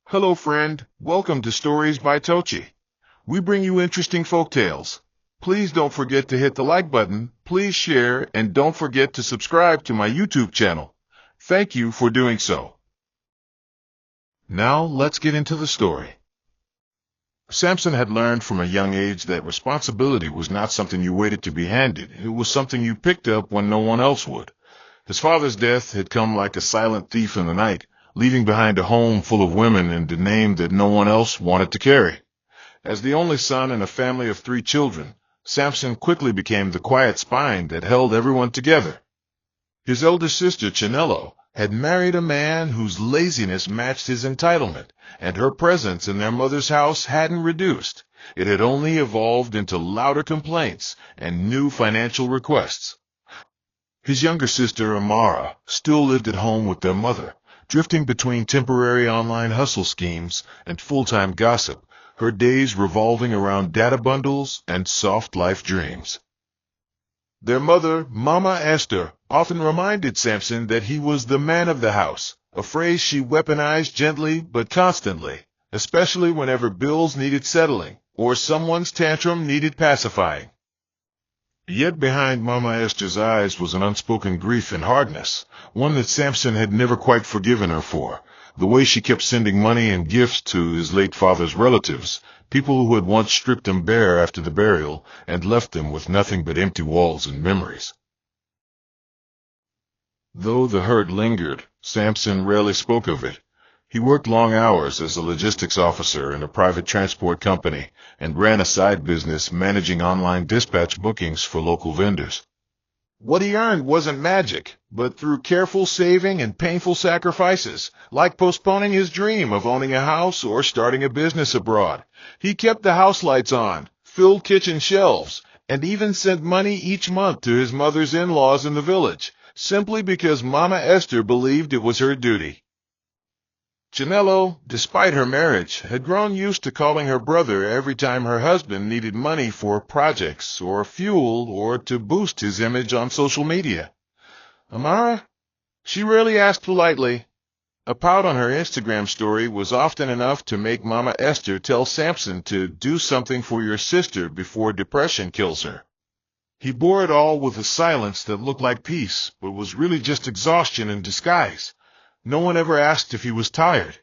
Hello friend, welcome to Stories by Tocci. We bring you interesting folk tales. Please don't forget to hit the like button, please share, and don't forget to subscribe to my YouTube channel. Thank you for doing so. Now let's get into the story. Samson had learned from a young age that responsibility was not something you waited to be handed. It was something you picked up when no one else would. His father's death had come like a silent thief in the night, leaving behind a home full of women and a name that no one else wanted to carry. As the only son in a family of 3 children, Samson quickly became the quiet spine that held everyone together. His elder sister, Chinello, had married a man whose laziness matched his entitlement, and her presence in their mother's house hadn't reduced. It had only evolved into louder complaints and new financial requests. His younger sister, Amara, still lived at home with their mother, drifting between temporary online hustle schemes and full-time gossip, her days revolving around data bundles and soft life dreams. Their mother, Mama Esther, often reminded Samson that he was the man of the house, a phrase she weaponized gently but constantly, especially whenever bills needed settling or someone's tantrum needed pacifying. Yet behind Mama Esther's eyes was an unspoken grief and hardness, one that Samson had never quite forgiven her for. The way she kept sending money and gifts to his late father's relatives, people who had once stripped him bare after the burial and left them with nothing but empty walls and memories. Though the hurt lingered, Samson rarely spoke of it. He worked long hours as a logistics officer in a private transport company and ran a side business managing online dispatch bookings for local vendors. What he earned wasn't magic, but through careful saving and painful sacrifices, like postponing his dream of owning a house or starting a business abroad. He kept the house lights on, filled kitchen shelves, and even sent money each month to his mother's in-laws in the village, simply because Mama Esther believed it was her duty. Chinello, despite her marriage, had grown used to calling her brother every time her husband needed money for projects or fuel or to boost his image on social media. Amara? She rarely asked politely. A pout on her Instagram story was often enough to make Mama Esther tell Samson to do something for your sister before depression kills her. He bore it all with a silence that looked like peace, but was really just exhaustion in disguise. No one ever asked if he was tired.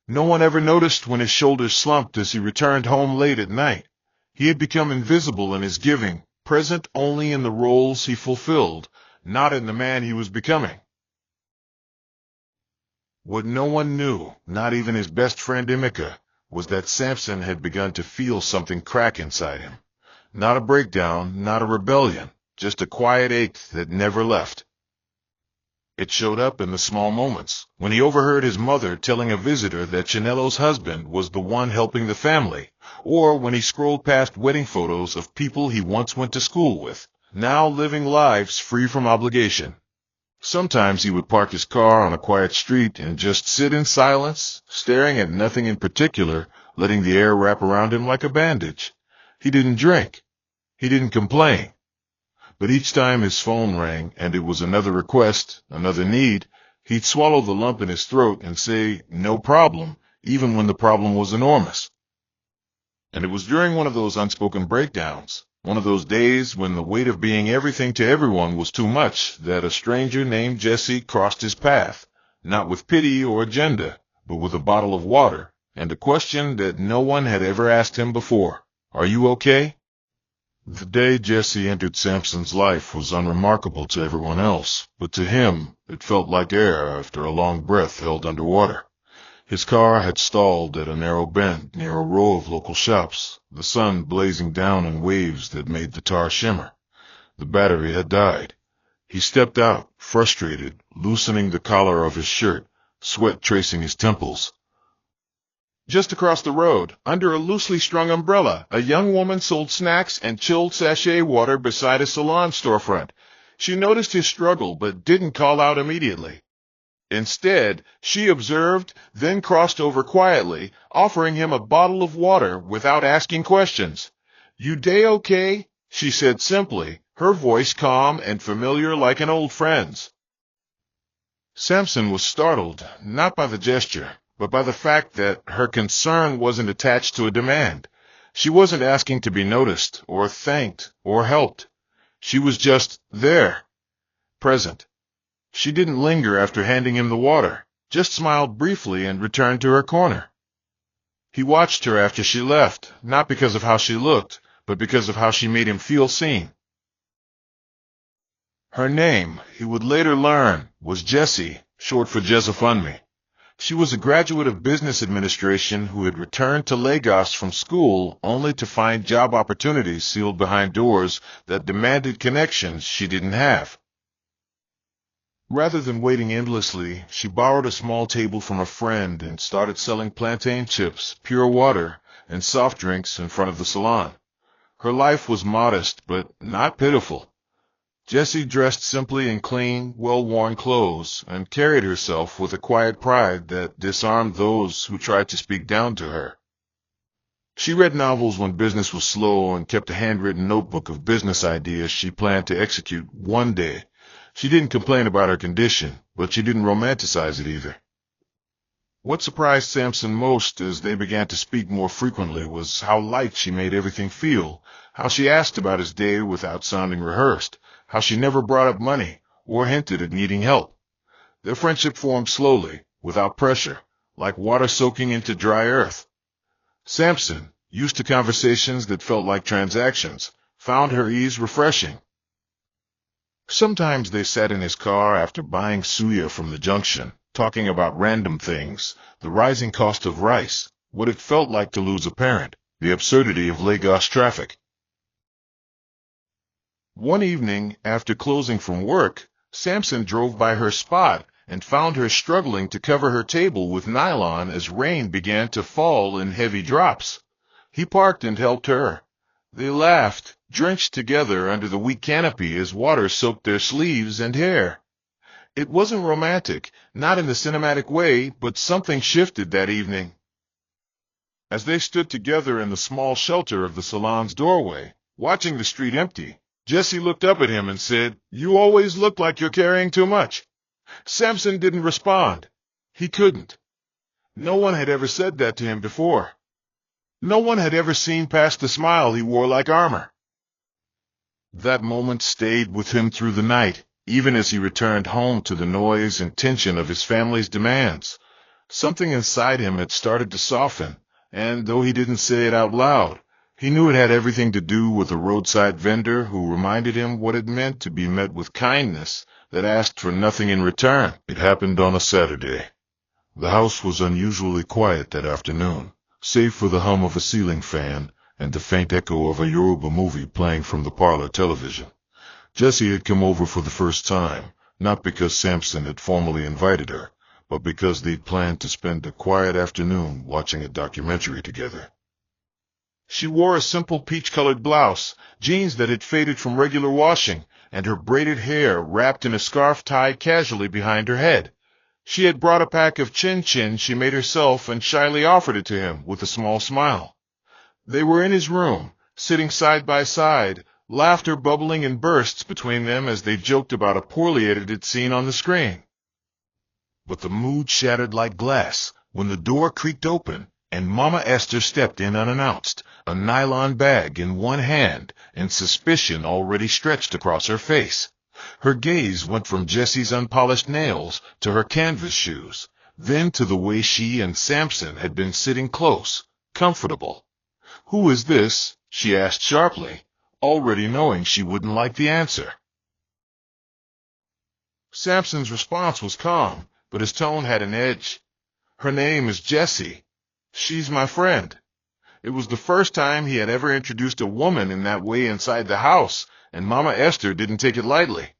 No one ever noticed when his shoulders slumped as he returned home late at night. He had become invisible in his giving, present only in the roles he fulfilled, not in the man he was becoming. What no one knew, not even his best friend Emeka, was that Samson had begun to feel something crack inside him. Not a breakdown, not a rebellion, just a quiet ache that never left. It showed up in the small moments, when he overheard his mother telling a visitor that Chinello's husband was the one helping the family, or when he scrolled past wedding photos of people he once went to school with, now living lives free from obligation. Sometimes he would park his car on a quiet street and just sit in silence, staring at nothing in particular, letting the air wrap around him like a bandage. He didn't drink. He didn't complain. But each time his phone rang and it was another request, another need, he'd swallow the lump in his throat and say, "No problem," even when the problem was enormous. And it was during one of those unspoken breakdowns, one of those days when the weight of being everything to everyone was too much, that a stranger named Jesse crossed his path, not with pity or agenda, but with a bottle of water, and a question that no one had ever asked him before. "Are you okay?" The day Jesse entered Samson's life was unremarkable to everyone else, but to him it felt like air after a long breath held underwater. His car had stalled at a narrow bend near a row of local shops, the sun blazing down in waves that made the tar shimmer. The battery had died. He stepped out, frustrated, loosening the collar of his shirt, sweat tracing his temples. Just across the road, under a loosely strung umbrella, a young woman sold snacks and chilled sachet water beside a salon storefront. She noticed his struggle but didn't call out immediately. Instead, she observed, then crossed over quietly, offering him a bottle of water without asking questions. "You day okay?" she said simply, her voice calm and familiar like an old friend's. Samson was startled, not by the gesture, but by the fact that her concern wasn't attached to a demand. She wasn't asking to be noticed or thanked or helped. She was just there, present. She didn't linger after handing him the water, just smiled briefly and returned to her corner. He watched her after she left, not because of how she looked, but because of how she made him feel seen. Her name, he would later learn, was Jessie, short for Jessafunmi. She was a graduate of business administration who had returned to Lagos from school only to find job opportunities sealed behind doors that demanded connections she didn't have. Rather than waiting endlessly, she borrowed a small table from a friend and started selling plantain chips, pure water, and soft drinks in front of the salon. Her life was modest, but not pitiful. Jessie dressed simply in clean, well-worn clothes and carried herself with a quiet pride that disarmed those who tried to speak down to her. She read novels when business was slow and kept a handwritten notebook of business ideas she planned to execute one day. She didn't complain about her condition, but she didn't romanticize it either. What surprised Samson most as they began to speak more frequently was how light she made everything feel, how she asked about his day without sounding rehearsed, how she never brought up money or hinted at needing help. Their friendship formed slowly, without pressure, like water soaking into dry earth. Samson, used to conversations that felt like transactions, found her ease refreshing. Sometimes they sat in his car after buying suya from the junction, talking about random things, the rising cost of rice, what it felt like to lose a parent, the absurdity of Lagos traffic. One evening, after closing from work, Samson drove by her spot and found her struggling to cover her table with nylon as rain began to fall in heavy drops. He parked and helped her. They laughed, drenched together under the weak canopy as water soaked their sleeves and hair. It wasn't romantic, not in the cinematic way, but something shifted that evening. As they stood together in the small shelter of the salon's doorway, watching the street empty, Jessie looked up at him and said, "You always look like you're carrying too much." Samson didn't respond. He couldn't. No one had ever said that to him before. No one had ever seen past the smile he wore like armor. That moment stayed with him through the night, even as he returned home to the noise and tension of his family's demands. Something inside him had started to soften, and though he didn't say it out loud, he knew it had everything to do with a roadside vendor who reminded him what it meant to be met with kindness that asked for nothing in return. It happened on a Saturday. The house was unusually quiet that afternoon, save for the hum of a ceiling fan and the faint echo of a Yoruba movie playing from the parlor television. Jessie had come over for the first time, not because Samson had formally invited her, but because they'd planned to spend a quiet afternoon watching a documentary together. She wore a simple peach-colored blouse, jeans that had faded from regular washing, and her braided hair wrapped in a scarf tied casually behind her head. She had brought a pack of chin-chin she made herself and shyly offered it to him with a small smile. They were in his room, sitting side by side, laughter bubbling in bursts between them as they joked about a poorly edited scene on the screen. But the mood shattered like glass when the door creaked open and Mama Esther stepped in unannounced, a nylon bag in one hand and suspicion already stretched across her face. Her gaze went from Jessie's unpolished nails to her canvas shoes, then to the way she and Samson had been sitting close, comfortable. "Who is this?" she asked sharply, already knowing she wouldn't like the answer. Samson's response was calm, but his tone had an edge. "Her name is Jessie. She's my friend." It was the first time he had ever introduced a woman in that way inside the house, and Mama Esther didn't take it lightly.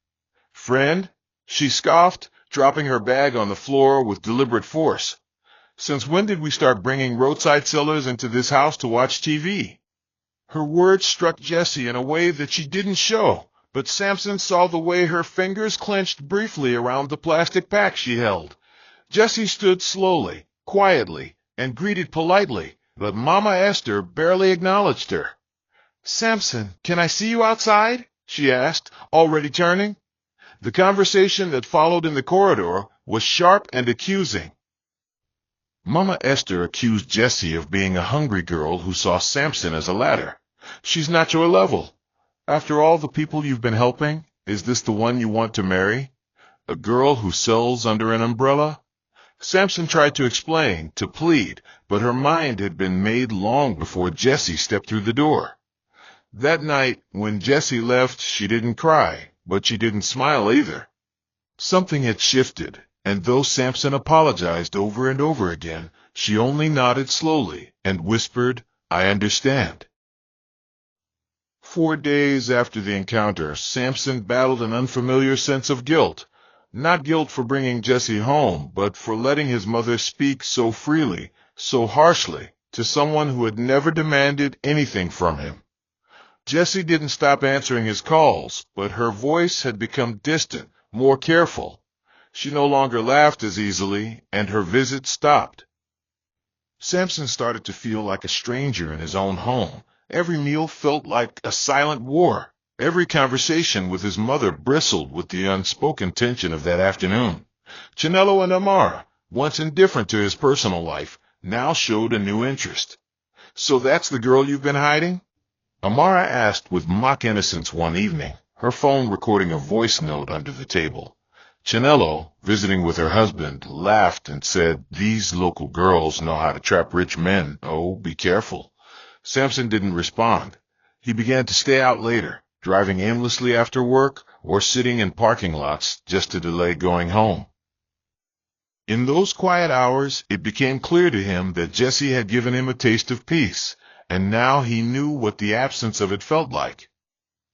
"Friend?" she scoffed, dropping her bag on the floor with deliberate force. "Since when did we start bringing roadside sellers into this house to watch TV?" Her words struck Jessie in a way that she didn't show, but Samson saw the way her fingers clenched briefly around the plastic pack she held. Jessie stood slowly, quietly, and greeted politely, but Mama Esther barely acknowledged her. "Samson, can I see you outside?" she asked, already turning. The conversation that followed in the corridor was sharp and accusing. Mama Esther accused Jessie of being a hungry girl who saw Samson as a ladder. She's not your level. After all the people you've been helping, is this the one you want to marry? A girl who sells under an umbrella? Samson tried to explain, to plead, but her mind had been made long before Jessie stepped through the door. That night, when Jessie left, she didn't cry, but she didn't smile either. Something had shifted, and though Samson apologized over and over again, she only nodded slowly and whispered, "I understand." 4 days after the encounter, Samson battled an unfamiliar sense of guilt. Not guilt for bringing Jessie home, but for letting his mother speak so freely, so harshly, to someone who had never demanded anything from him. Jessie didn't stop answering his calls, but her voice had become distant, more careful. She no longer laughed as easily, and her visits stopped. Samson started to feel like a stranger in his own home. Every meal felt like a silent war. Every conversation with his mother bristled with the unspoken tension of that afternoon. Chinello and Amara, once indifferent to his personal life, now showed a new interest. "So that's the girl you've been hiding?" Amara asked with mock innocence one evening, her phone recording a voice note under the table. Chinello, visiting with her husband, laughed and said, "These local girls know how to trap rich men. Oh, be careful." Samson didn't respond. He began to stay out later, driving aimlessly after work or sitting in parking lots just to delay going home. In those quiet hours, it became clear to him that Jessie had given him a taste of peace, and now he knew what the absence of it felt like.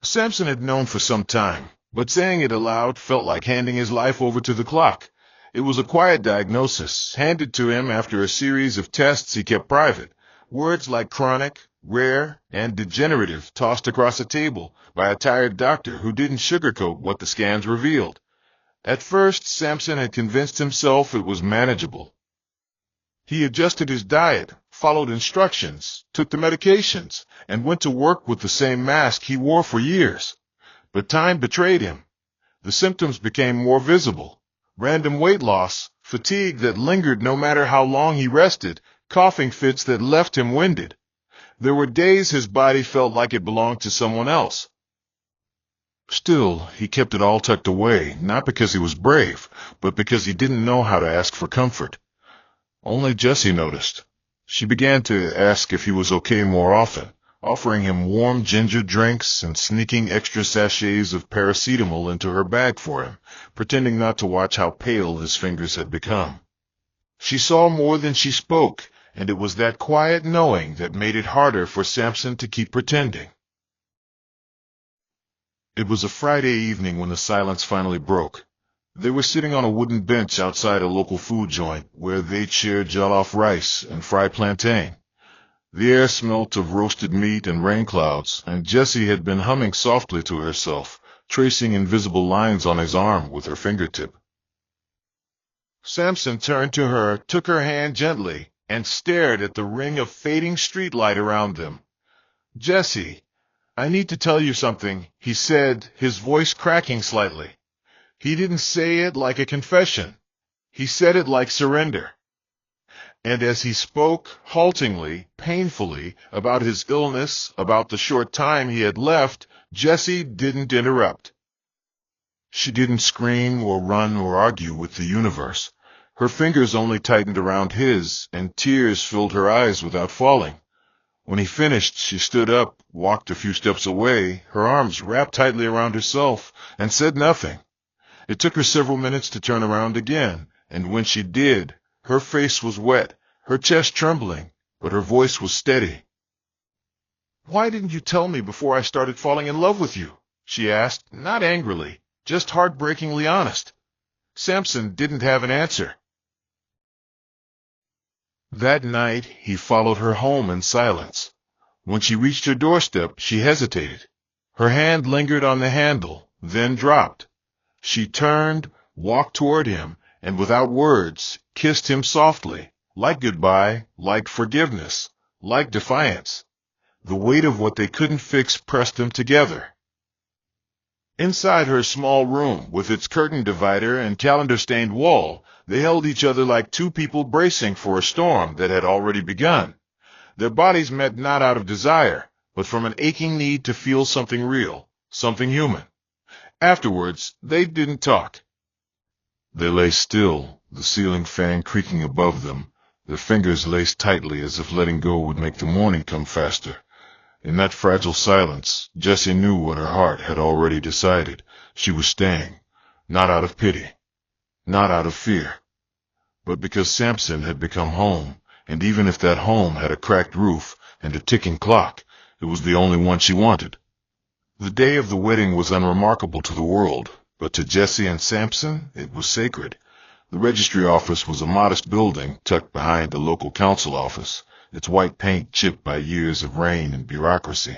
Samson had known for some time, but saying it aloud felt like handing his life over to the clock. It was a quiet diagnosis, handed to him after a series of tests he kept private. Words like chronic, rare, and degenerative tossed across a table by a tired doctor who didn't sugarcoat what the scans revealed. At first, Samson had convinced himself it was manageable. He adjusted his diet, followed instructions, took the medications, and went to work with the same mask he wore for years. But time betrayed him. The symptoms became more visible. Random weight loss, fatigue that lingered no matter how long he rested, coughing fits that left him winded. There were days his body felt like it belonged to someone else. Still, he kept it all tucked away, not because he was brave, but because he didn't know how to ask for comfort. Only Jessie noticed. She began to ask if he was okay more often, offering him warm ginger drinks and sneaking extra sachets of paracetamol into her bag for him, pretending not to watch how pale his fingers had become. She saw more than she spoke, and it was that quiet knowing that made it harder for Samson to keep pretending. It was a Friday evening when the silence finally broke. They were sitting on a wooden bench outside a local food joint where they'd shared jollof rice and fried plantain. The air smelt of roasted meat and rain clouds, and Jessie had been humming softly to herself, tracing invisible lines on his arm with her fingertip. Samson turned to her, took her hand gently, and stared at the ring of fading streetlight around them. "Jessie, I need to tell you something," he said, his voice cracking slightly. He didn't say it like a confession. He said it like surrender. And as he spoke, haltingly, painfully, about his illness, about the short time he had left, Jessie didn't interrupt. She didn't scream or run or argue with the universe. Her fingers only tightened around his, and tears filled her eyes without falling. When he finished, she stood up, walked a few steps away, her arms wrapped tightly around herself, and said nothing. It took her several minutes to turn around again, and when she did, her face was wet, her chest trembling, but her voice was steady. "Why didn't you tell me before I started falling in love with you?" she asked, not angrily, just heartbreakingly honest. Samson didn't have an answer. That night, he followed her home in silence. When she reached her doorstep, she hesitated. Her hand lingered on the handle, then dropped. She turned, walked toward him, and without words, kissed him softly, like goodbye, like forgiveness, like defiance. The weight of what they couldn't fix pressed them together. Inside her small room, with its curtain divider and calendar-stained wall, they held each other like two people bracing for a storm that had already begun. Their bodies met not out of desire, but from an aching need to feel something real, something human. Afterwards, they didn't talk. They lay still, the ceiling fan creaking above them, their fingers laced tightly as if letting go would make the morning come faster. In that fragile silence, Jessie knew what her heart had already decided. She was staying, not out of pity, not out of fear, but because Samson had become home, and even if that home had a cracked roof and a ticking clock, it was the only one she wanted. The day of the wedding was unremarkable to the world, but to Jessie and Samson it was sacred. The registry office was a modest building tucked behind the local council office, its white paint chipped by years of rain and bureaucracy.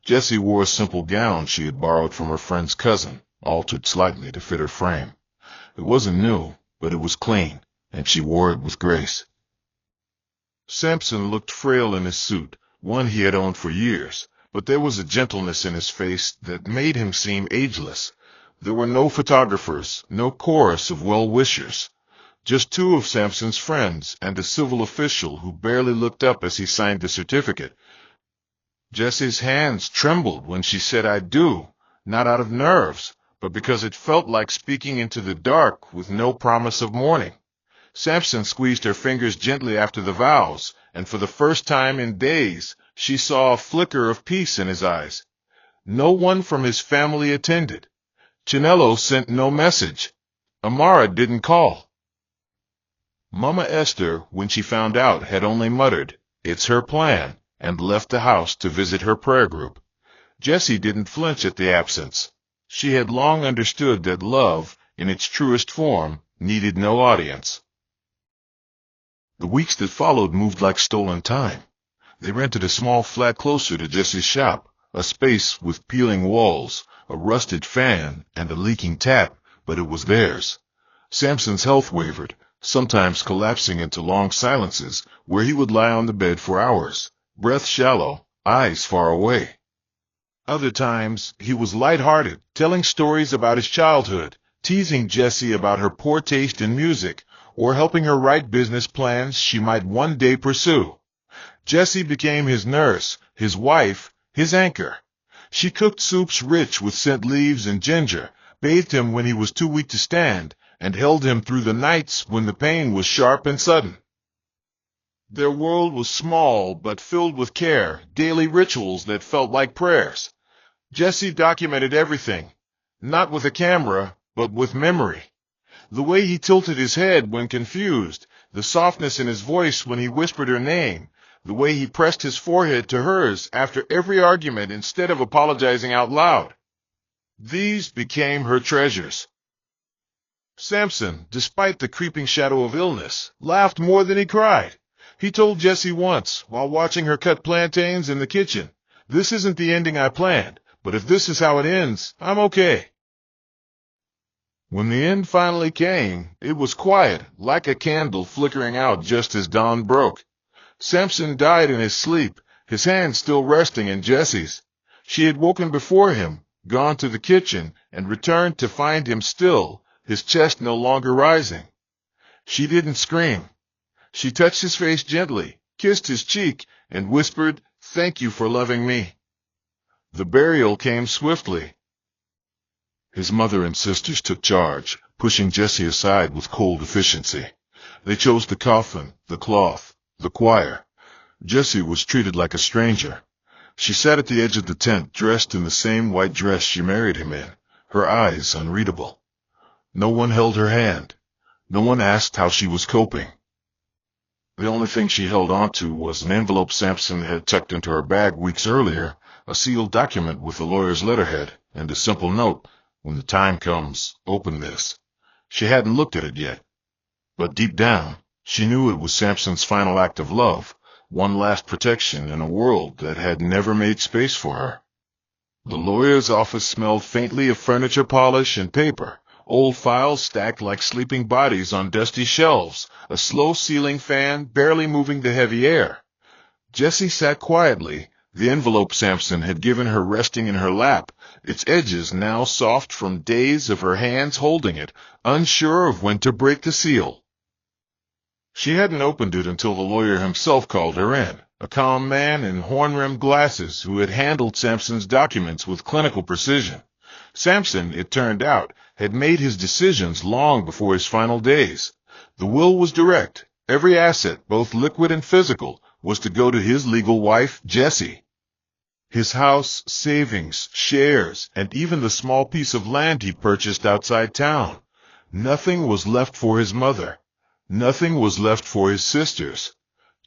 Jessie wore a simple gown she had borrowed from her friend's cousin, altered slightly to fit her frame. It wasn't new, but it was clean, and she wore it with grace. Samson looked frail in his suit, one he had owned for years, but there was a gentleness in his face that made him seem ageless. There were no photographers, no chorus of well-wishers. Just two of Samson's friends and a civil official who barely looked up as he signed the certificate. Jessie's hands trembled when she said "I do," not out of nerves, but because it felt like speaking into the dark with no promise of morning. Samson squeezed her fingers gently after the vows, and for the first time in days, she saw a flicker of peace in his eyes. No one from his family attended. Chinello sent no message. Amara didn't call. Mama Esther, when she found out, had only muttered, "It's her plan," and left the house to visit her prayer group. Jessie didn't flinch at the absence. She had long understood that love, in its truest form, needed no audience. The weeks that followed moved like stolen time. They rented a small flat closer to Jessie's shop, a space with peeling walls, a rusted fan, and a leaking tap, but it was theirs. Samson's health wavered, sometimes collapsing into long silences where he would lie on the bed for hours, breath shallow, eyes far away. Other times, he was light-hearted, telling stories about his childhood, teasing Jessie about her poor taste in music, or helping her write business plans she might one day pursue. Jessie became his nurse, his wife, his anchor. She cooked soups rich with scent leaves and ginger, bathed him when he was too weak to stand, and held him through the nights when the pain was sharp and sudden. Their world was small but filled with care, daily rituals that felt like prayers. Jessie documented everything, not with a camera, but with memory. The way he tilted his head when confused, the softness in his voice when he whispered her name, the way he pressed his forehead to hers after every argument instead of apologizing out loud. These became her treasures. Samson, despite the creeping shadow of illness, laughed more than he cried. He told Jessie once, while watching her cut plantains in the kitchen, "This isn't the ending I planned, but if this is how it ends, I'm okay." When the end finally came, it was quiet, like a candle flickering out just as dawn broke. Samson died in his sleep, his hand still resting in Jessie's. She had woken before him, gone to the kitchen, and returned to find him still, his chest no longer rising. She didn't scream. She touched his face gently, kissed his cheek, and whispered, "Thank you for loving me." The burial came swiftly. His mother and sisters took charge, pushing Jessie aside with cold efficiency. They chose the coffin, the cloth, the choir. Jessie was treated like a stranger. She sat at the edge of the tent, dressed in the same white dress she married him in, her eyes unreadable. No one held her hand. No one asked how she was coping. The only thing she held on to was an envelope Samson had tucked into her bag weeks earlier, a sealed document with a lawyer's letterhead, and a simple note, "When the time comes, open this." She hadn't looked at it yet, but deep down, she knew it was Samson's final act of love, one last protection in a world that had never made space for her. The lawyer's office smelled faintly of furniture polish and paper, old files stacked like sleeping bodies on dusty shelves, a slow ceiling fan barely moving the heavy air. Jessie sat quietly, The envelope Samson had given her resting in her lap, its edges now soft from days of her hands holding it, unsure of when to break the seal. She hadn't opened it until the lawyer himself called her in, a calm man in horn-rimmed glasses who had handled Samson's documents with clinical precision. Samson, it turned out, had made his decisions long before his final days. The will was direct. Every asset, both liquid and physical, was to go to his legal wife, Jessie. His house, savings, shares, and even the small piece of land he purchased outside town. Nothing was left for his mother. Nothing was left for his sisters.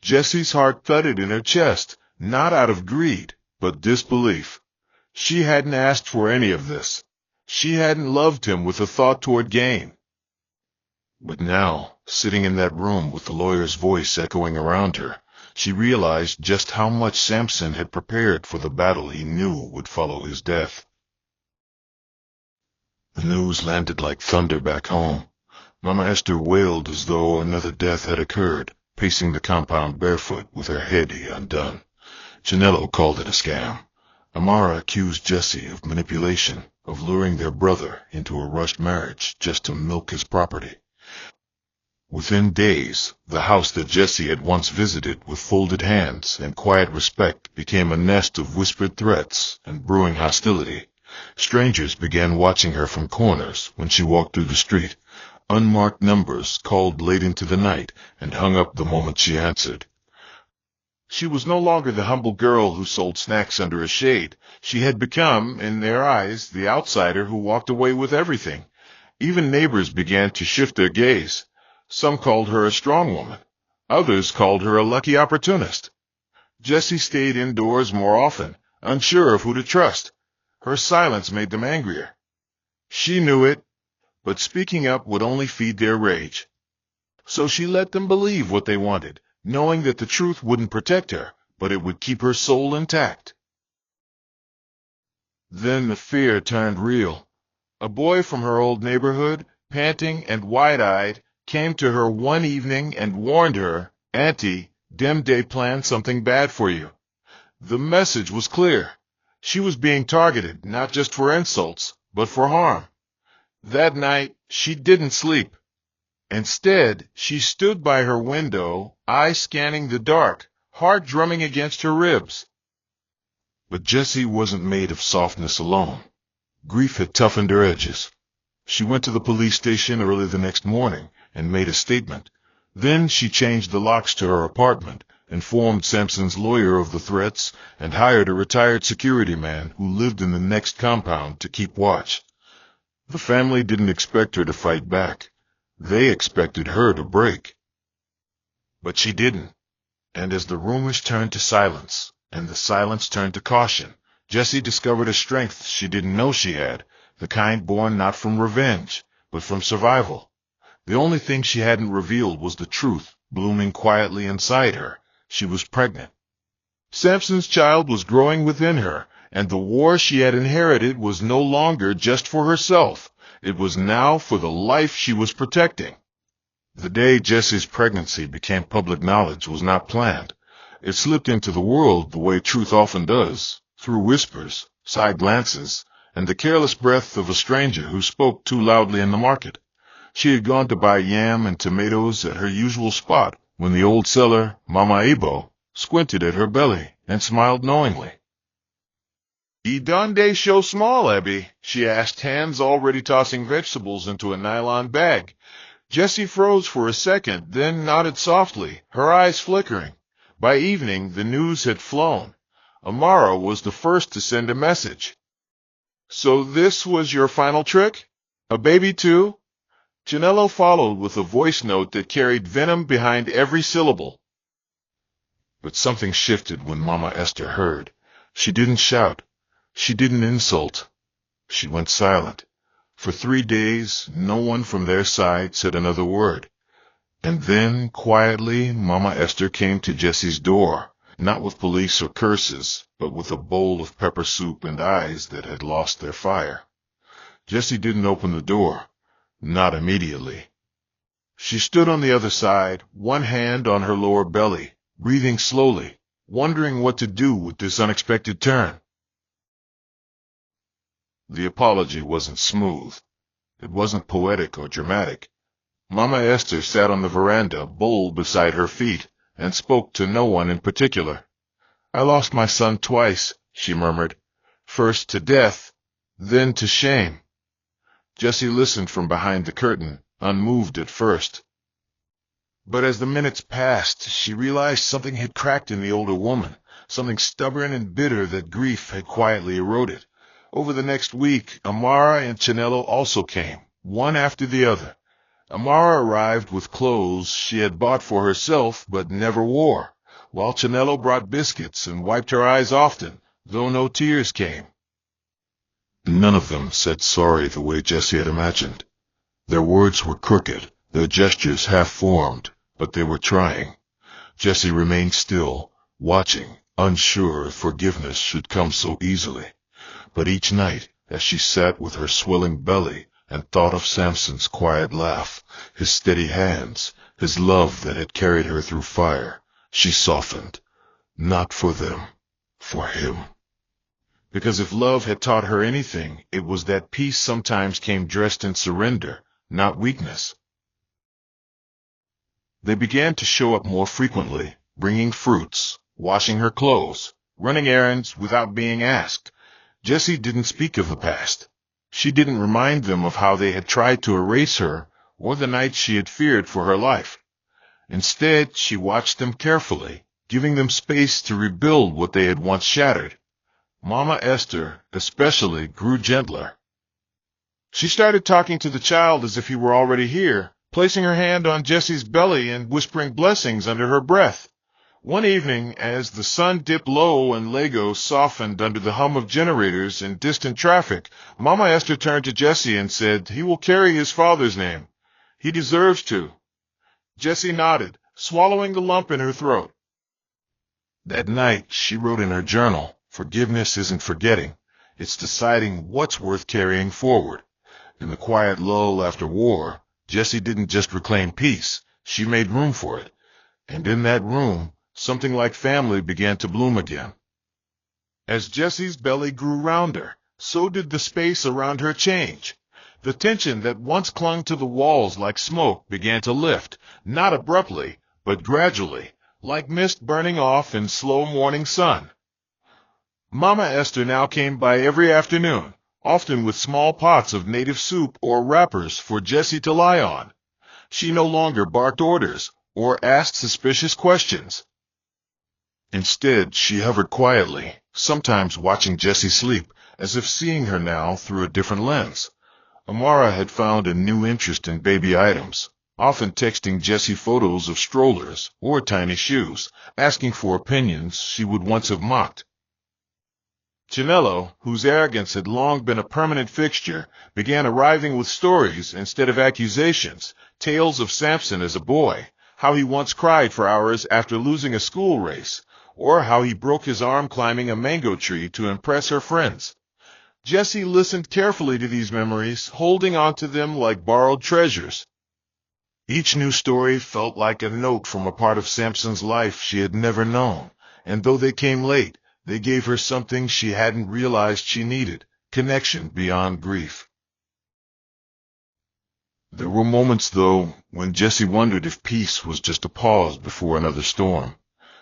Jessie's heart thudded in her chest, not out of greed, but disbelief. She hadn't asked for any of this. She hadn't loved him with a thought toward gain. But now, sitting in that room with the lawyer's voice echoing around her, she realized just how much Samson had prepared for the battle he knew would follow his death. The news landed like thunder back home. Mama Esther wailed as though another death had occurred, pacing the compound barefoot with her head undone. Janello called it a scam. Amara accused Jessie of manipulation, of luring their brother into a rushed marriage just to milk his property. Within days, the house that Jessie had once visited with folded hands and quiet respect became a nest of whispered threats and brewing hostility. Strangers began watching her from corners when she walked through the street. Unmarked numbers called late into the night and hung up the moment she answered. She was no longer the humble girl who sold snacks under a shade. She had become, in their eyes, the outsider who walked away with everything. Even neighbors began to shift their gaze. Some called her a strong woman. Others called her a lucky opportunist. Jessie stayed indoors more often, unsure of who to trust. Her silence made them angrier. She knew it, but speaking up would only feed their rage. So she let them believe what they wanted, knowing that the truth wouldn't protect her, but it would keep her soul intact. Then the fear turned real. A boy from her old neighborhood, panting and wide-eyed, came to her one evening and warned her, "Auntie, dem dey planned something bad for you." The message was clear. She was being targeted, not just for insults, but for harm. That night, she didn't sleep. Instead, she stood by her window, eyes scanning the dark, heart drumming against her ribs. But Jessie wasn't made of softness alone. Grief had toughened her edges. She went to the police station early the next morning and made a statement. Then she changed the locks to her apartment, informed Samson's lawyer of the threats, and hired a retired security man who lived in the next compound to keep watch. The family didn't expect her to fight back. They expected her to break. But she didn't. And as the rumors turned to silence, and the silence turned to caution, Jessie discovered a strength she didn't know she had, the kind born not from revenge, but from survival. The only thing she hadn't revealed was the truth, blooming quietly inside her. She was pregnant. Samson's child was growing within her, and the war she had inherited was no longer just for herself. It was now for the life she was protecting. The day Jessie's pregnancy became public knowledge was not planned. It slipped into the world the way truth often does, through whispers, side glances, and the careless breath of a stranger who spoke too loudly in the market. She had gone to buy yam and tomatoes at her usual spot when the old seller, Mama Ebo, squinted at her belly and smiled knowingly. "Y donde show small, Abby?" she asked, hands already tossing vegetables into a nylon bag. Jessie froze for a second, then nodded softly, her eyes flickering. By evening, the news had flown. Amara was the first to send a message. "So this was your final trick? A baby too?" Janello followed with a voice note that carried venom behind every syllable. But something shifted when Mama Esther heard. She didn't shout. She didn't insult. She went silent. For 3 days, no one from their side said another word. And then, quietly, Mama Esther came to Jessie's door, not with police or curses, but with a bowl of pepper soup and eyes that had lost their fire. Jessie didn't open the door. Not immediately. She stood on the other side, one hand on her lower belly, breathing slowly, wondering what to do with this unexpected turn. The apology wasn't smooth. It wasn't poetic or dramatic. Mama Esther sat on the veranda, bowl beside her feet, and spoke to no one in particular. "I lost my son twice," she murmured. "First to death, then to shame." Jessie listened from behind the curtain, unmoved at first. But as the minutes passed, she realized something had cracked in the older woman, something stubborn and bitter that grief had quietly eroded. Over the next week, Amara and Chinello also came, one after the other. Amara arrived with clothes she had bought for herself but never wore, while Chinello brought biscuits and wiped her eyes often, though no tears came. None of them said sorry the way Jessie had imagined. Their words were crooked, their gestures half-formed, but they were trying. Jessie remained still, watching, unsure if forgiveness should come so easily. But each night, as she sat with her swelling belly and thought of Samson's quiet laugh, his steady hands, his love that had carried her through fire, she softened. Not for them, for him. Because if love had taught her anything, it was that peace sometimes came dressed in surrender, not weakness. They began to show up more frequently, bringing fruits, washing her clothes, running errands without being asked. Jessie didn't speak of the past. She didn't remind them of how they had tried to erase her or the nights she had feared for her life. Instead, she watched them carefully, giving them space to rebuild what they had once shattered. Mama Esther, especially, grew gentler. She started talking to the child as if he were already here, placing her hand on Jessie's belly and whispering blessings under her breath. One evening, as the sun dipped low and Lagos softened under the hum of generators and distant traffic, Mama Esther turned to Jessie and said, "He will carry his father's name. He deserves to." Jessie nodded, swallowing the lump in her throat. That night, she wrote in her journal, "Forgiveness isn't forgetting. It's deciding what's worth carrying forward." In the quiet lull after war, Jessie didn't just reclaim peace, she made room for it. And in that room, something like family began to bloom again. As Jessie's belly grew rounder, so did the space around her change. The tension that once clung to the walls like smoke began to lift, not abruptly, but gradually, like mist burning off in slow morning sun. Mama Esther now came by every afternoon, often with small pots of native soup or wrappers for Jessie to lie on. She no longer barked orders or asked suspicious questions. Instead, she hovered quietly, sometimes watching Jessie sleep, as if seeing her now through a different lens. Amara had found a new interest in baby items, often texting Jessie photos of strollers or tiny shoes, asking for opinions she would once have mocked. Chinello, whose arrogance had long been a permanent fixture, began arriving with stories instead of accusations, tales of Samson as a boy, how he once cried for hours after losing a school race, or how he broke his arm climbing a mango tree to impress her friends. Jessie listened carefully to these memories, holding on to them like borrowed treasures. Each new story felt like a note from a part of Samson's life she had never known, and though they came late, they gave her something she hadn't realized she needed, connection beyond grief. There were moments, though, when Jessie wondered if peace was just a pause before another storm.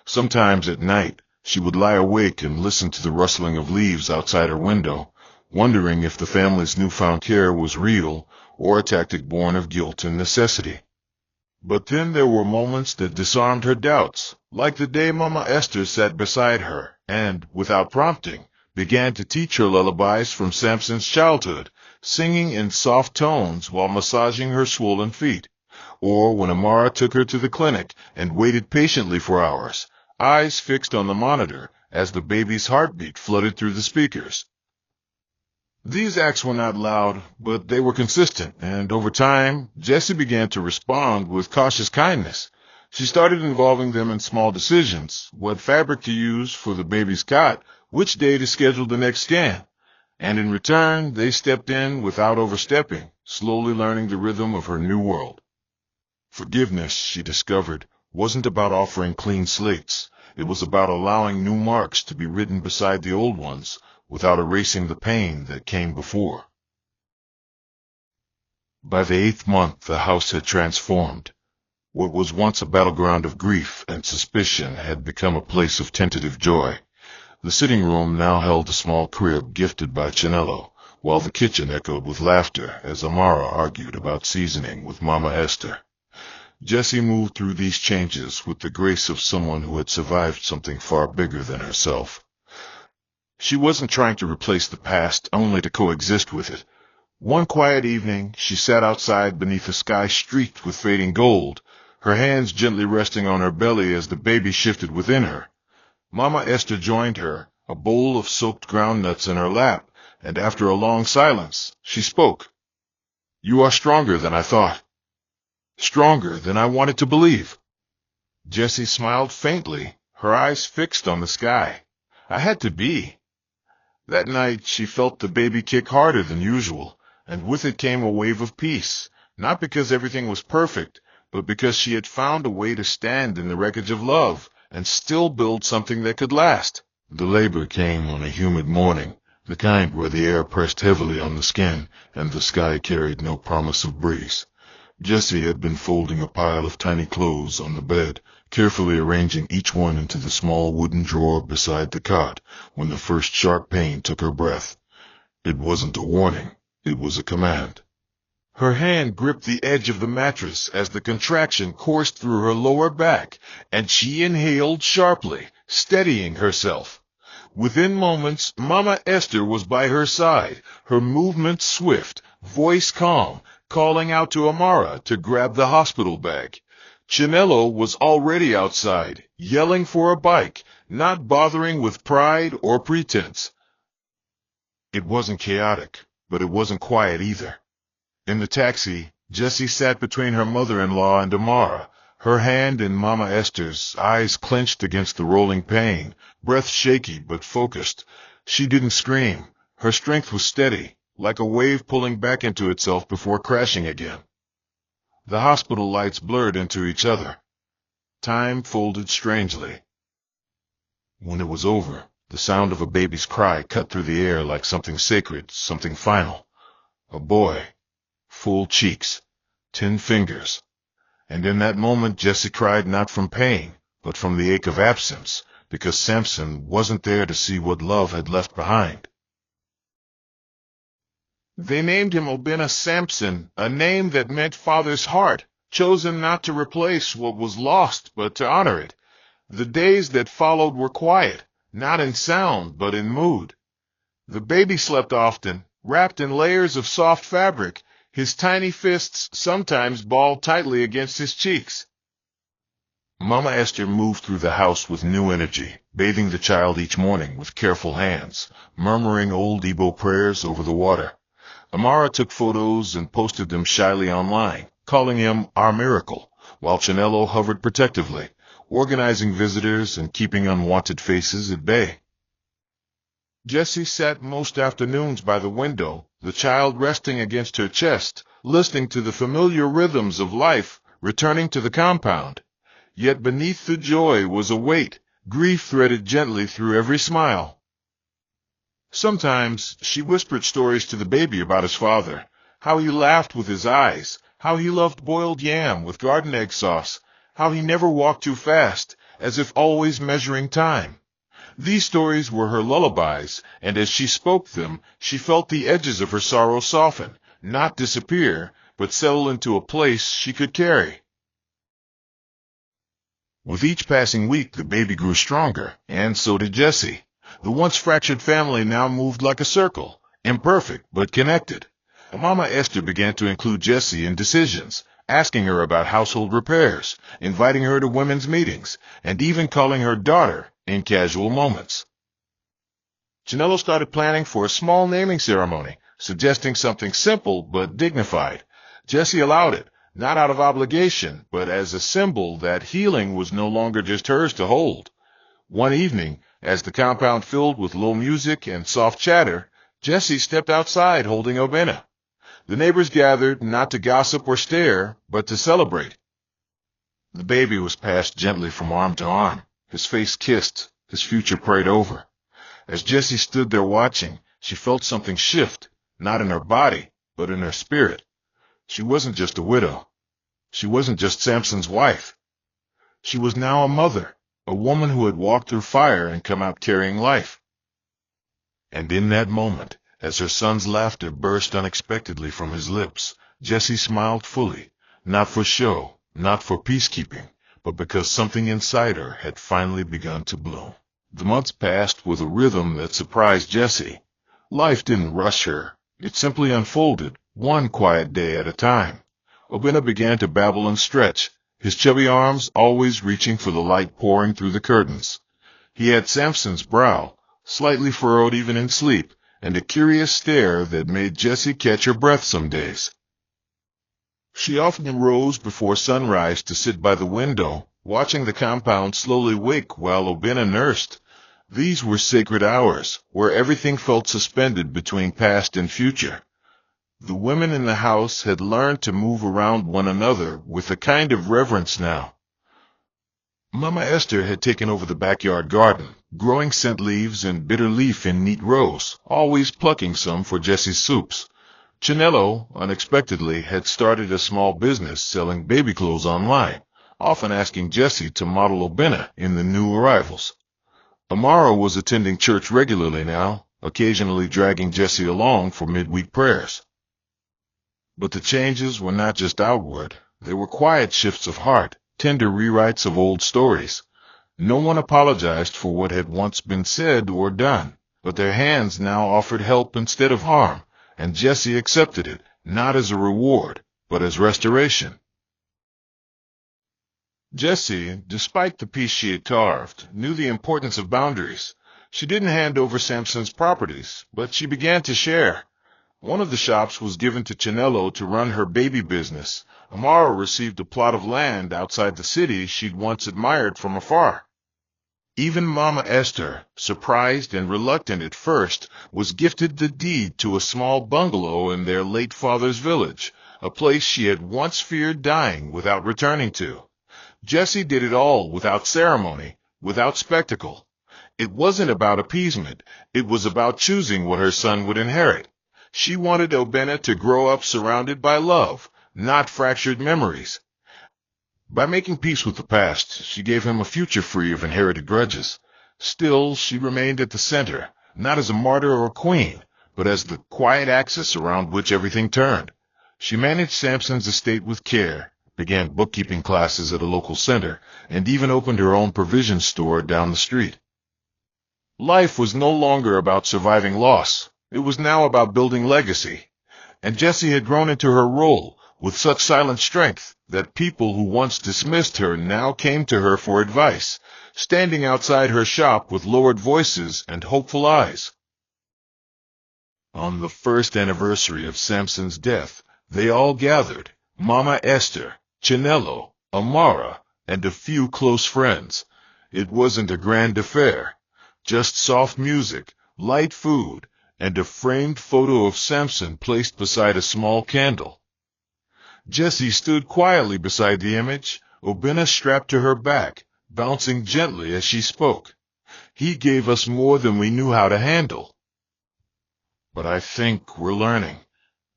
Sometimes at night, she would lie awake and listen to the rustling of leaves outside her window, wondering if the family's newfound care was real or a tactic born of guilt and necessity. But then there were moments that disarmed her doubts, like the day Mama Esther sat beside her and, without prompting, began to teach her lullabies from Samson's childhood, singing in soft tones while massaging her swollen feet. Or when Amara took her to the clinic and waited patiently for hours, eyes fixed on the monitor as the baby's heartbeat flooded through the speakers. These acts were not loud, but they were consistent, and over time, Jessie began to respond with cautious kindness. She started involving them in small decisions, what fabric to use for the baby's cot, which day to schedule the next scan. And in return, they stepped in without overstepping, slowly learning the rhythm of her new world. Forgiveness, she discovered, wasn't about offering clean slates. It was about allowing new marks to be written beside the old ones without erasing the pain that came before. By the 8th month, the house had transformed. What was once a battleground of grief and suspicion had become a place of tentative joy. The sitting room now held a small crib gifted by Chinello, while the kitchen echoed with laughter as Amara argued about seasoning with Mama Esther. Jessie moved through these changes with the grace of someone who had survived something far bigger than herself. She wasn't trying to replace the past, only to coexist with it. One quiet evening, she sat outside beneath a sky streaked with fading gold, her hands gently resting on her belly as the baby shifted within her. Mama Esther joined her, a bowl of soaked groundnuts in her lap, and after a long silence, she spoke. "You are stronger than I thought. Stronger than I wanted to believe." Jessie smiled faintly, her eyes fixed on the sky. "I had to be." That night, she felt the baby kick harder than usual, and with it came a wave of peace, not because everything was perfect, but because she had found a way to stand in the wreckage of love and still build something that could last. The labor came on a humid morning, the kind where the air pressed heavily on the skin and the sky carried no promise of breeze. Jessie had been folding a pile of tiny clothes on the bed, carefully arranging each one into the small wooden drawer beside the cot, when the first sharp pain took her breath. It wasn't a warning, it was a command. Her hand gripped the edge of the mattress as the contraction coursed through her lower back, and she inhaled sharply, steadying herself. Within moments, Mama Esther was by her side, her movements swift, voice calm, calling out to Amara to grab the hospital bag. Chinello was already outside, yelling for a bike, not bothering with pride or pretense. It wasn't chaotic, but it wasn't quiet either. In the taxi, Jessie sat between her mother-in-law and Amara, her hand in Mama Esther's, eyes clenched against the rolling pain, breath shaky but focused. She didn't scream. Her strength was steady, like a wave pulling back into itself before crashing again. The hospital lights blurred into each other. Time folded strangely. When it was over, the sound of a baby's cry cut through the air like something sacred, something final. A boy. Full cheeks. 10 fingers. And in that moment Jessie cried not from pain, but from the ache of absence, because Samson wasn't there to see what love had left behind. They named him Obinna Samson, a name that meant father's heart, chosen not to replace what was lost, but to honor it. The days that followed were quiet, not in sound, but in mood. The baby slept often, wrapped in layers of soft fabric, his tiny fists sometimes balled tightly against his cheeks. Mama Esther moved through the house with new energy, bathing the child each morning with careful hands, murmuring old Igbo prayers over the water. Amara took photos and posted them shyly online, calling him our miracle, while Chinello hovered protectively, organizing visitors and keeping unwanted faces at bay. Jessie sat most afternoons by the window, the child resting against her chest, listening to the familiar rhythms of life returning to the compound. Yet beneath the joy was a weight, grief threaded gently through every smile. Sometimes she whispered stories to the baby about his father, how he laughed with his eyes, how he loved boiled yam with garden egg sauce, how he never walked too fast, as if always measuring time. These stories were her lullabies, and as she spoke them, she felt the edges of her sorrow soften, not disappear, but settle into a place she could carry. With each passing week, the baby grew stronger, and so did Jessie. The once fractured family now moved like a circle, imperfect but connected. Mama Esther began to include Jessie in decisions, asking her about household repairs, inviting her to women's meetings, and even calling her daughter in casual moments. Chinello started planning for a small naming ceremony, suggesting something simple but dignified. Jessie allowed it, not out of obligation, but as a symbol that healing was no longer just hers to hold. One evening, as the compound filled with low music and soft chatter, Jessie stepped outside holding Obinna. The neighbors gathered not to gossip or stare, but to celebrate. The baby was passed gently from arm to arm, his face kissed, his future prayed over. As Jessie stood there watching, she felt something shift, not in her body, but in her spirit. She wasn't just a widow. She wasn't just Samson's wife. She was now a mother, a woman who had walked through fire and come out carrying life. And in that moment, as her son's laughter burst unexpectedly from his lips, Jessie smiled fully, not for show, not for peacekeeping, but because something inside her had finally begun to bloom. The months passed with a rhythm that surprised Jessie. Life didn't rush her. It simply unfolded, one quiet day at a time. Obinna began to babble and stretch, his chubby arms always reaching for the light pouring through the curtains. He had Samson's brow, slightly furrowed even in sleep, and a curious stare that made Jessie catch her breath some days. She often rose before sunrise to sit by the window, watching the compound slowly wake while Obinna nursed. These were sacred hours, where everything felt suspended between past and future. The women in the house had learned to move around one another with a kind of reverence now. Mama Esther had taken over the backyard garden, growing scent leaves and bitter leaf in neat rows, always plucking some for Jessie's soups. Chinello, unexpectedly, had started a small business selling baby clothes online, often asking Jessie to model Obinna in the new arrivals. Amara was attending church regularly now, occasionally dragging Jessie along for midweek prayers. But the changes were not just outward. They were quiet shifts of heart, tender rewrites of old stories. No one apologized for what had once been said or done, but their hands now offered help instead of harm, and Jessie accepted it, not as a reward, but as restoration. Jessie, despite the peace she had carved, knew the importance of boundaries. She didn't hand over Samson's properties, but she began to share. One of the shops was given to Chinello to run her baby business. Amara received a plot of land outside the city she'd once admired from afar. Even Mama Esther, surprised and reluctant at first, was gifted the deed to a small bungalow in their late father's village, a place she had once feared dying without returning to. Jessie did it all without ceremony, without spectacle. It wasn't about appeasement. It was about choosing what her son would inherit. She wanted Obinna to grow up surrounded by love, not fractured memories. By making peace with the past, she gave him a future free of inherited grudges. Still, she remained at the center, not as a martyr or queen, but as the quiet axis around which everything turned. She managed Samson's estate with care, began bookkeeping classes at a local center, and even opened her own provision store down the street. Life was no longer about surviving loss. It was now about building legacy. And Jessie had grown into her role with such silent strength that people who once dismissed her now came to her for advice, standing outside her shop with lowered voices and hopeful eyes. On the first anniversary of Samson's death, they all gathered, Mama Esther, Chinello, Amara, and a few close friends. It wasn't a grand affair, just soft music, light food, and a framed photo of Samson placed beside a small candle. Jessie stood quietly beside the image, Obinna strapped to her back, bouncing gently as she spoke. He gave us more than we knew how to handle. But I think we're learning.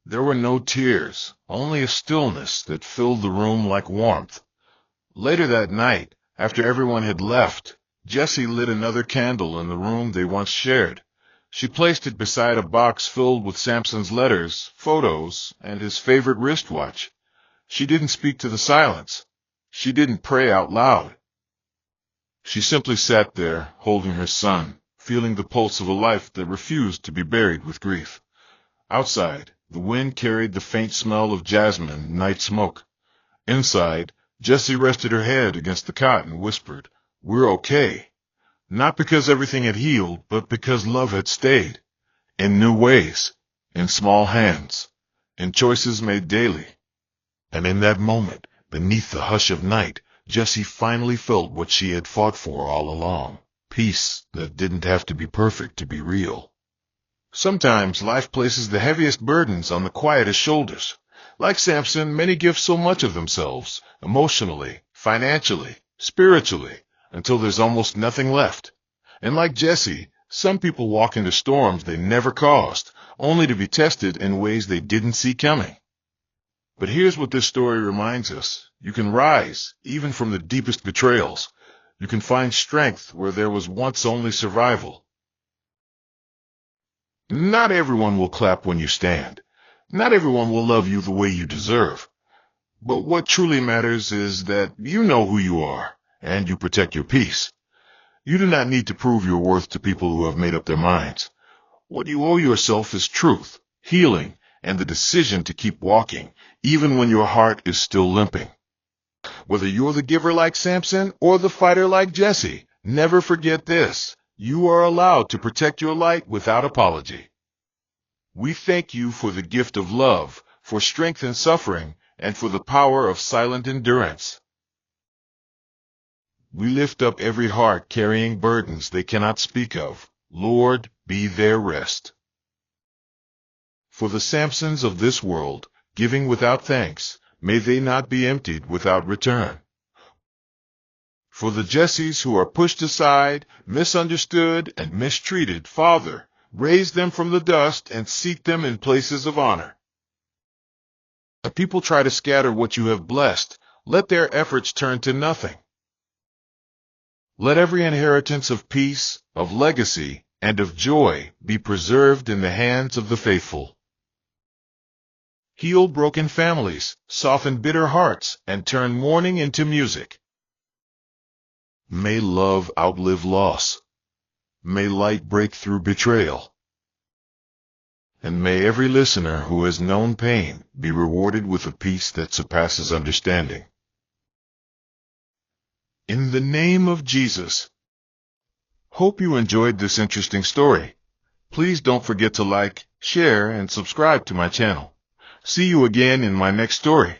There were no tears, only a stillness that filled the room like warmth. Later that night, after everyone had left, Jessie lit another candle in the room they once shared. She placed it beside a box filled with Samson's letters, photos, and his favorite wristwatch. She didn't speak to the silence. She didn't pray out loud. She simply sat there, holding her son, feeling the pulse of a life that refused to be buried with grief. Outside, the wind carried the faint smell of jasmine, night smoke. Inside, Jessie rested her head against the cot and whispered, "We're okay." Not because everything had healed, but because love had stayed. In new ways, in small hands, in choices made daily. And in that moment, beneath the hush of night, Jessie finally felt what she had fought for all along. Peace that didn't have to be perfect to be real. Sometimes life places the heaviest burdens on the quietest shoulders. Like Samson, many give so much of themselves, emotionally, financially, spiritually, until there's almost nothing left. And like Jesse, some people walk into storms they never caused, only to be tested in ways they didn't see coming. But here's what this story reminds us. You can rise, even from the deepest betrayals. You can find strength where there was once only survival. Not everyone will clap when you stand. Not everyone will love you the way you deserve. But what truly matters is that you know who you are, and you protect your peace. You do not need to prove your worth to people who have made up their minds. What you owe yourself is truth, healing, and the decision to keep walking, even when your heart is still limping. Whether you're the giver like Samson or the fighter like Jesse, never forget this. You are allowed to protect your light without apology. We thank you for the gift of love, for strength in suffering, and for the power of silent endurance. We lift up every heart carrying burdens they cannot speak of. Lord, be their rest. For the Samsons of this world, giving without thanks, may they not be emptied without return. For the Jessies who are pushed aside, misunderstood, and mistreated, Father, raise them from the dust and seat them in places of honor. If people try to scatter what you have blessed, let their efforts turn to nothing. Let every inheritance of peace, of legacy, and of joy be preserved in the hands of the faithful. Heal broken families, soften bitter hearts, and turn mourning into music. May love outlive loss. May light break through betrayal. And may every listener who has known pain be rewarded with a peace that surpasses understanding. In the name of Jesus. Hope you enjoyed this interesting story. Please don't forget to like, share, and subscribe to my channel. See you again in my next story.